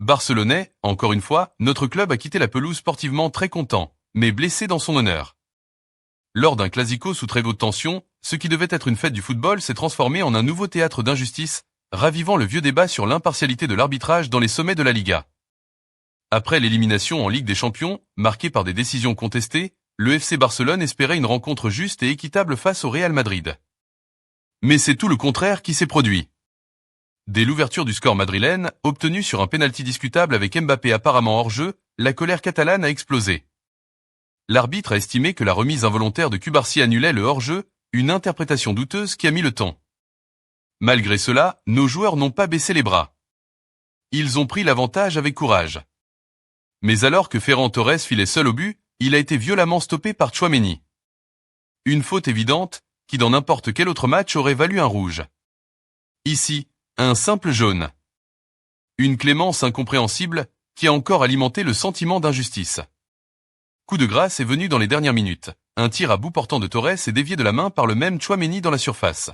Barcelonais, encore une fois, notre club a quitté la pelouse sportivement très content, mais blessé dans son honneur. Lors d'un classico sous très haute tension, ce qui devait être une fête du football s'est transformé en un nouveau théâtre d'injustice, ravivant le vieux débat sur l'impartialité de l'arbitrage dans les sommets de la Liga. Après l'élimination en Ligue des Champions, marquée par des décisions contestées, le FC Barcelone espérait une rencontre juste et équitable face au Real Madrid. Mais c'est tout le contraire qui s'est produit. Dès l'ouverture du score madrilène, obtenue sur un pénalty discutable avec Mbappé apparemment hors jeu, la colère catalane a explosé. L'arbitre a estimé que la remise involontaire de Cubarsí annulait le hors-jeu, une interprétation douteuse qui a mis le temps. Malgré cela, nos joueurs n'ont pas baissé les bras. Ils ont pris l'avantage avec courage. Mais alors que Ferran Torres filait seul au but, il a été violemment stoppé par Tchouaméni. Une faute évidente, qui dans n'importe quel autre match aurait valu un rouge. Ici, un simple jaune. Une clémence incompréhensible, qui a encore alimenté le sentiment d'injustice. Coup de grâce est venu dans les dernières minutes. Un tir à bout portant de Torres est dévié de la main par le même Tchouaméni dans la surface.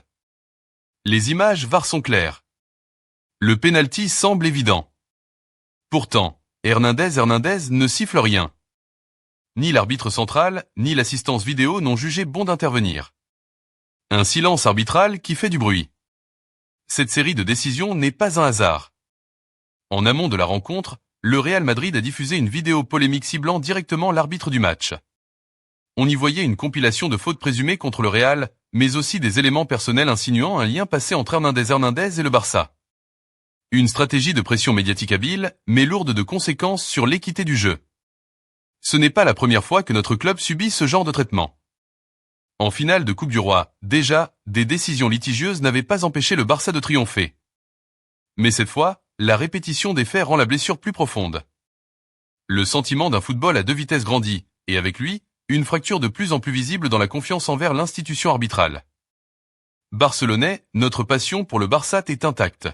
Les images VAR sont claires. Le pénalty semble évident. Pourtant, Hernandez ne siffle rien. Ni l'arbitre central, ni l'assistance vidéo n'ont jugé bon d'intervenir. Un silence arbitral qui fait du bruit. Cette série de décisions n'est pas un hasard. En amont de la rencontre, le Real Madrid a diffusé une vidéo polémique ciblant directement l'arbitre du match. On y voyait une compilation de fautes présumées contre le Real, mais aussi des éléments personnels insinuant un lien passé entre Hernandez et le Barça. Une stratégie de pression médiatique habile, mais lourde de conséquences sur l'équité du jeu. Ce n'est pas la première fois que notre club subit ce genre de traitement. En finale de Coupe du Roi, déjà, des décisions litigieuses n'avaient pas empêché le Barça de triompher. Mais cette fois, la répétition des faits rend la blessure plus profonde. Le sentiment d'un football à deux vitesses grandit, et avec lui, une fracture de plus en plus visible dans la confiance envers l'institution arbitrale. Barcelonais, notre passion pour le Barça est intacte.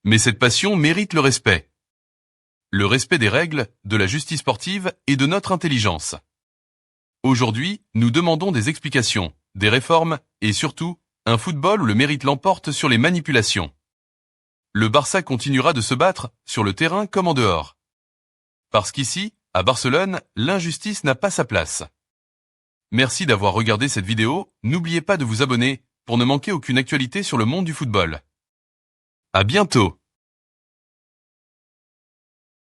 Mais cette passion mérite le respect. Le respect des règles, de la justice sportive et de notre intelligence. Aujourd'hui, nous demandons des explications, des réformes, et surtout, un football où le mérite l'emporte sur les manipulations. Le Barça continuera de se battre, sur le terrain comme en dehors. Parce qu'ici, à Barcelone, l'injustice n'a pas sa place. Merci d'avoir regardé cette vidéo, n'oubliez pas de vous abonner, pour ne manquer aucune actualité sur le monde du football. À bientôt!